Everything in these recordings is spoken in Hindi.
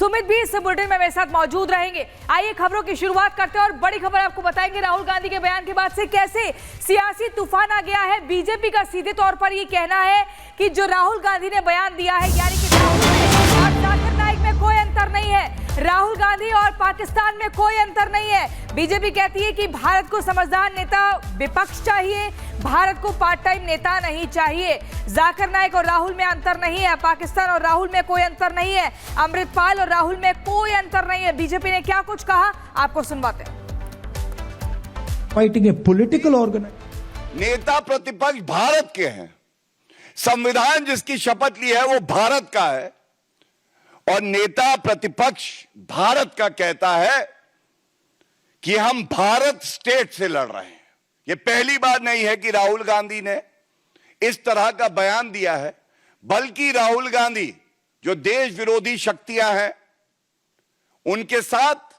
सुमित भी इस बुलेटिन में मेरे साथ मौजूद रहेंगे। आइए खबरों की शुरुआत करते हैं और बड़ी खबर आपको बताएंगे। राहुल गांधी के बयान के बाद से कैसे सियासी तूफान आ गया है। बीजेपी का सीधे तौर पर ये कहना है कि जो राहुल गांधी ने बयान दिया है, यानी कि राहुल और जाकिर नाइक में कोई अंतर नहीं है, राहुल गांधी और पाकिस्तान में कोई अंतर नहीं है। बीजेपी कहती है कि भारत को समझदार नेता विपक्ष चाहिए, भारत को पार्ट टाइम नेता नहीं चाहिए। जाकिर नाइक और राहुल में अंतर नहीं है, पाकिस्तान और राहुल में कोई अंतर नहीं है, अमृतपाल और राहुल में कोई अंतर नहीं है। बीजेपी ने क्या कुछ कहा, आपको सुनवाते हैं। फाइटिंग ए पॉलिटिकल ऑर्गेनाइजेशन, नेता प्रतिपक्ष भारत के हैं, संविधान जिसकी शपथ ली है वो भारत का है, और नेता प्रतिपक्ष भारत का कहता है कि हम भारत स्टेट से लड़ रहे हैं। यह पहली बार नहीं है कि राहुल गांधी ने इस तरह का बयान दिया है, बल्कि राहुल गांधी जो देश विरोधी शक्तियां हैं उनके साथ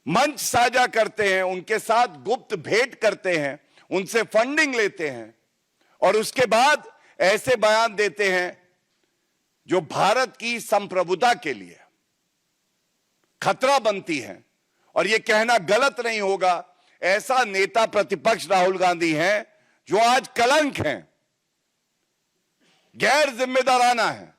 मंच साझा करते हैं, उनके साथ गुप्त भेंट करते हैं, उनसे फंडिंग लेते हैं और उसके बाद ऐसे बयान देते हैं जो भारत की संप्रभुता के लिए खतरा बनती है। और यह कहना गलत नहीं होगा, ऐसा नेता प्रतिपक्ष राहुल गांधी हैं जो आज कलंक हैं, गैर जिम्मेदाराना है।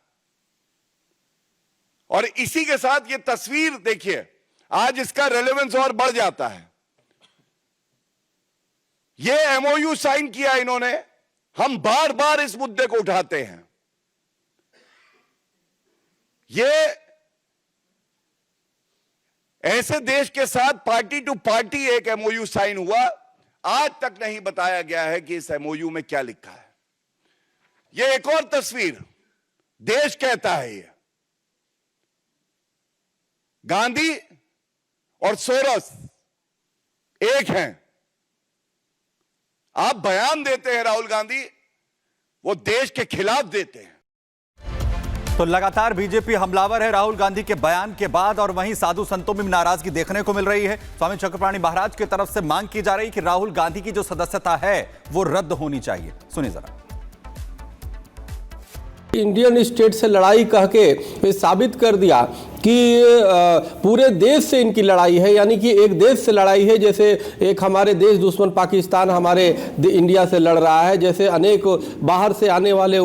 और इसी के साथ ये तस्वीर देखिए, आज इसका रेलेवेंस और बढ़ जाता है। ये एमओयू साइन किया इन्होंने, हम बार बार इस मुद्दे को उठाते हैं। ये ऐसे देश के साथ पार्टी टू पार्टी एक एमओयू साइन हुआ, आज तक नहीं बताया गया है कि इस एमओयू में क्या लिखा है। ये एक और तस्वीर, देश कहता है ये गांधी और सोरस एक हैं। आप बयान देते हैं राहुल गांधी, वो देश के खिलाफ देते हैं। तो लगातार बीजेपी हमलावर है राहुल गांधी के बयान के बाद, और वहीं साधु संतों में नाराजगी देखने को मिल रही है। स्वामी चक्रपाणी महाराज की तरफ से मांग की जा रही है कि राहुल गांधी की जो सदस्यता है वो रद्द होनी चाहिए। सुनिए जरा। इंडियन स्टेट से लड़ाई कह के साबित कर दिया कि पूरे देश से इनकी लड़ाई है, यानी कि एक देश से लड़ाई है। जैसे एक हमारे देश दुश्मन पाकिस्तान हमारे इंडिया से लड़ रहा है, जैसे अनेक बाहर से आने वाले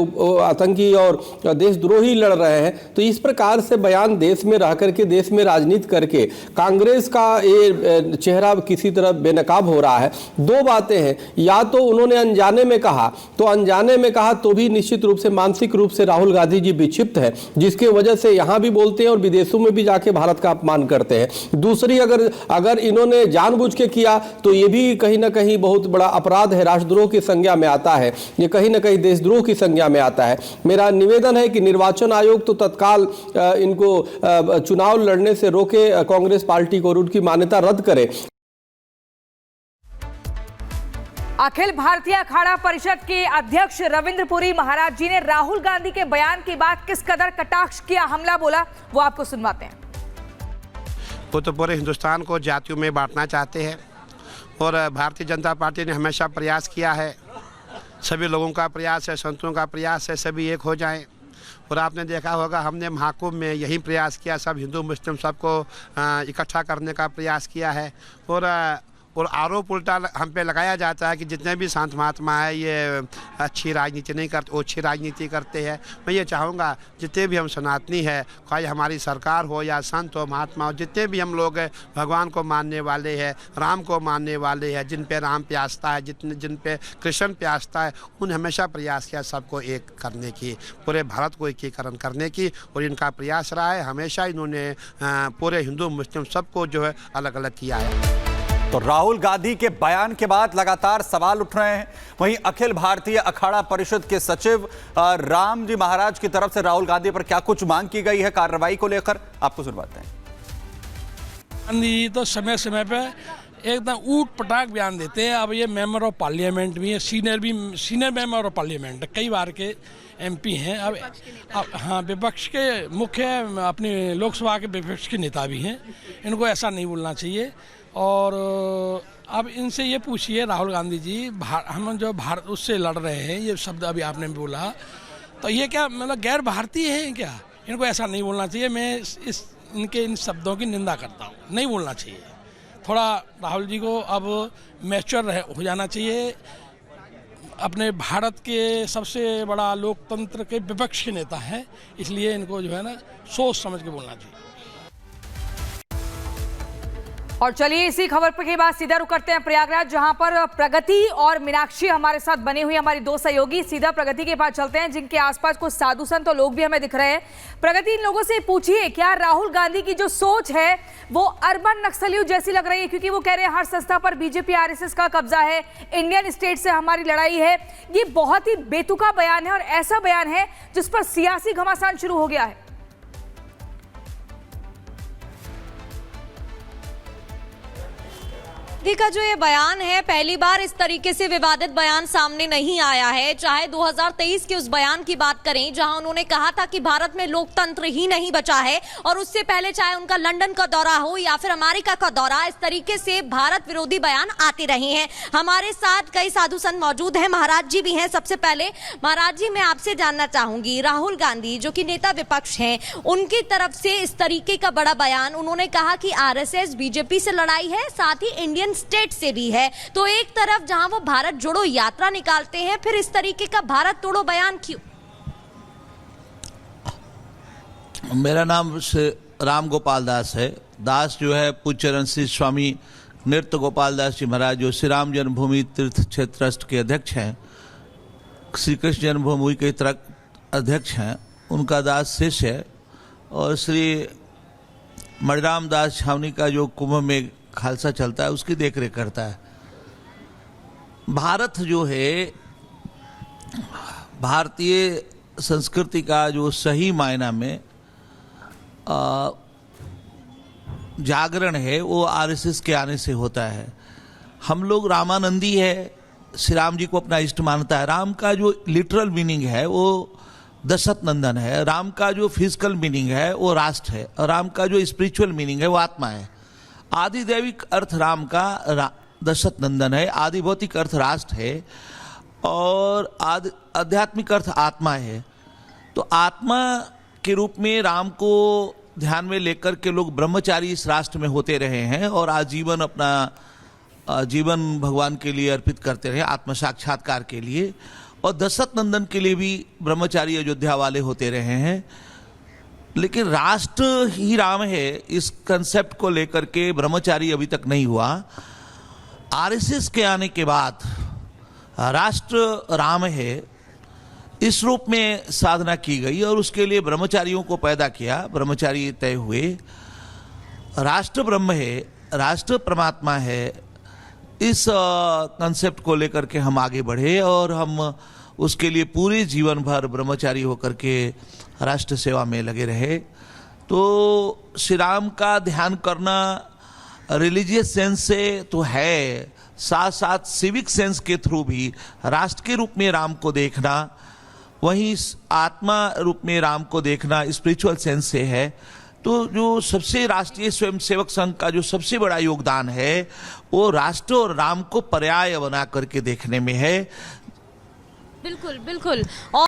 आतंकी और देशद्रोही लड़ रहे हैं। तो इस प्रकार से बयान देश में रह करके, देश में राजनीति करके कांग्रेस का ये चेहरा किसी तरह बेनकाब हो रहा है। दो बातें हैं, या तो उन्होंने अनजाने में कहा, तो अनजाने में कहा तो भी निश्चित रूप से मानसिक रूप से राहुल गांधी जी विक्षिप्त है, जिसके वजह से यहां भी बोलते हैं और विदेशों में भी जाके भारत का अपमान करते हैं। दूसरी, अगर इन्होंने जानबूझ के किया तो ये भी कहीं ना कहीं बहुत बड़ा अपराध है, राष्ट्रद्रोह की संज्ञा में आता है, ये कहीं ना कहीं देशद्रोह की संज्ञा में आता है। मेरा निवेदन है कि निर्वाचन आयोग तो तत्काल इनको चुनाव लड़ने से रोके, कांग्रेस पार्टी को, उनकी मान्यता रद्द करे। अखिल भारतीय अखाड़ा परिषद के अध्यक्ष रविंद्र पुरी महाराज जी ने राहुल गांधी के बयान के बाद किस कदर कटाक्ष किया, हमला बोला, वो आपको सुनवाते हैं। वो तो पूरे हिंदुस्तान को जातियों में बांटना चाहते हैं, और भारतीय जनता पार्टी ने हमेशा प्रयास किया है, सभी लोगों का प्रयास है, संतों का प्रयास है, सभी एक हो जाएं। और आपने देखा होगा, हमने महाकुंभ में यही प्रयास किया, सब हिंदू मुस्लिम सबको इकट्ठा करने का प्रयास किया है। और आरोप उल्टा हम पे लगाया जाता है कि जितने भी संत महात्मा है ये अच्छी राजनीति नहीं करते, अच्छी राजनीति करते हैं। मैं ये चाहूँगा जितने भी हम सनातनी है, चाहे हमारी सरकार हो या संत हो, महात्मा हो, जितने भी हम लोग भगवान को मानने वाले हैं, राम को मानने वाले हैं, जिन पे राम पे आस्था है, जिन पे कृष्ण पे आस्था है, उन्हें हमेशा प्रयास किया सबको एक करने की, पूरे भारत को एकीकरण करने की, और इनका प्रयास रहा है। हमेशा इन्होंने पूरे हिंदू मुस्लिम सबको जो है अलग अलग किया है। तो राहुल गांधी के बयान के बाद लगातार सवाल उठ रहे हैं। वहीं अखिल भारतीय अखाड़ा परिषद के सचिव राम जी महाराज की तरफ से राहुल गांधी पर क्या कुछ मांग की गई है कार्रवाई को लेकर, आपको सुनवाते हैं। गांधी तो समय समय पे एकदम ऊट पटाख बयान देते हैं। अब ये मेंबर ऑफ पार्लियामेंट भी है, सीनियर मेंबर ऑफ पार्लियामेंट कई बार के एमपी हैं। अब हाँ, विपक्ष के मुख्य अपनी लोकसभा के विपक्ष के नेता भी हैं। इनको ऐसा नहीं बोलना चाहिए। और अब इनसे ये पूछिए राहुल गांधी जी, हम जो भारत उससे लड़ रहे हैं, ये शब्द अभी आपने बोला, तो ये क्या मतलब गैर भारतीय हैं क्या? इनको ऐसा नहीं बोलना चाहिए। मैं इनके इन शब्दों की निंदा करता हूँ, नहीं बोलना चाहिए। थोड़ा राहुल जी को अब मैच्योर हो जाना चाहिए। अपने भारत के सबसे बड़ा लोकतंत्र के विपक्ष के नेता हैं, इसलिए इनको जो है ना सोच समझ के बोलना चाहिए। और चलिए इसी खबर पर के बाद सीधा रुख करते हैं प्रयागराज, जहां पर प्रगति और मीनाक्षी हमारे साथ बनी हुई हमारी दो सहयोगी। सीधा प्रगति के पास चलते हैं, जिनके आसपास कुछ साधु संत और लोग भी हमें दिख रहे हैं। प्रगति, इन लोगों से पूछिए क्या राहुल गांधी की जो सोच है वो अर्बन नक्सलियों जैसी लग रही है? क्योंकि वो कह रहे हैं हर संस्था पर बीजेपी आरएसएस का कब्जा है, इंडियन स्टेट से हमारी लड़ाई है। ये बहुत ही बेतुका बयान है और ऐसा बयान है जिस पर सियासी घमासान शुरू हो गया है। गांधी का जो ये बयान है, पहली बार इस तरीके से विवादित बयान सामने नहीं आया है। चाहे 2023 के उस बयान की बात करें जहां उन्होंने कहा था कि भारत में लोकतंत्र ही नहीं बचा है, और उससे पहले चाहे उनका लंदन का दौरा हो या फिर अमेरिका का दौरा, इस तरीके से भारत विरोधी बयान आते रहे हैं। हमारे साथ कई साधु संत मौजूद हैं, महाराज जी भी हैं। सबसे पहले महाराज जी, मैं आपसे जानना चाहूंगी, राहुल गांधी जो कि नेता विपक्ष हैं, उनकी तरफ से इस तरीके का बड़ा बयान, उन्होंने कहा कि आरएसएस बीजेपी से लड़ाई है, साथ ही इंडियन स्टेट से भी है। तो एक तरफ जहां वो भारत जोड़ो यात्रा निकालते हैं, फिर इस तरीके का भारत तोड़ो बयान क्यों? मेरा नाम राम गोपाल दास है। दास जो है पूज्य चरण श्री स्वामी नृत्य गोपाल दास जी महाराज, जो श्री राम जन्मभूमि तीर्थ क्षेत्र ट्रस्ट के अध्यक्ष हैं, श्री कृष्ण जन्मभूमि के अध्यक्ष हैं, उनका दास शिष्य है। और श्री मणिराम दास छावनी का जो कुंभ में खालसा चलता है उसकी देखरेख करता है। भारत जो है, भारतीय संस्कृति का जो सही मायना में जागरण है वो आरएसएस के आने से होता है। हम लोग रामानंदी है, श्री राम जी को अपना इष्ट मानता है। राम का जो लिटरल मीनिंग है वो दशरथ नंदन है, राम का जो फिजिकल मीनिंग है वो राष्ट्र है, और राम का जो स्पिरिचुअल मीनिंग है वो आत्मा है। आदिदैविक अर्थ राम का दशरथ नंदन है, आदि भौतिक अर्थ राष्ट्र है, और आध्यात्मिक अर्थ आत्मा है। तो आत्मा के रूप में राम को ध्यान में लेकर के लोग ब्रह्मचारी इस राष्ट्र में होते रहे हैं, और आजीवन अपना जीवन भगवान के लिए अर्पित करते रहे, आत्म साक्षात्कार के लिए। और दशरथ नंदन के लिए भी ब्रह्मचारी अयोध्या वाले होते रहे हैं। लेकिन राष्ट्र ही राम है, इस कंसेप्ट को लेकर के ब्रह्मचारी अभी तक नहीं हुआ। आरएसएस के आने के बाद राष्ट्र राम है, इस रूप में साधना की गई, और उसके लिए ब्रह्मचारियों को पैदा किया, ब्रह्मचारी तय हुए। राष्ट्र ब्रह्म है, राष्ट्र परमात्मा है, इस कंसेप्ट को लेकर के हम आगे बढ़े, और हम उसके लिए पूरे जीवन भर ब्रह्मचारी होकर के राष्ट्र सेवा में लगे रहे। तो श्री राम का ध्यान करना रिलीजियस सेंस से तो है, साथ साथ सिविक सेंस के थ्रू भी राष्ट्र के रूप में राम को देखना, वहीं आत्मा रूप में राम को देखना स्पिरिचुअल सेंस से है। तो जो सबसे राष्ट्रीय स्वयंसेवक संघ का जो सबसे बड़ा योगदान है वो राष्ट्र और राम को पर्याय बना करके देखने में है। बिल्कुल बिल्कुल। और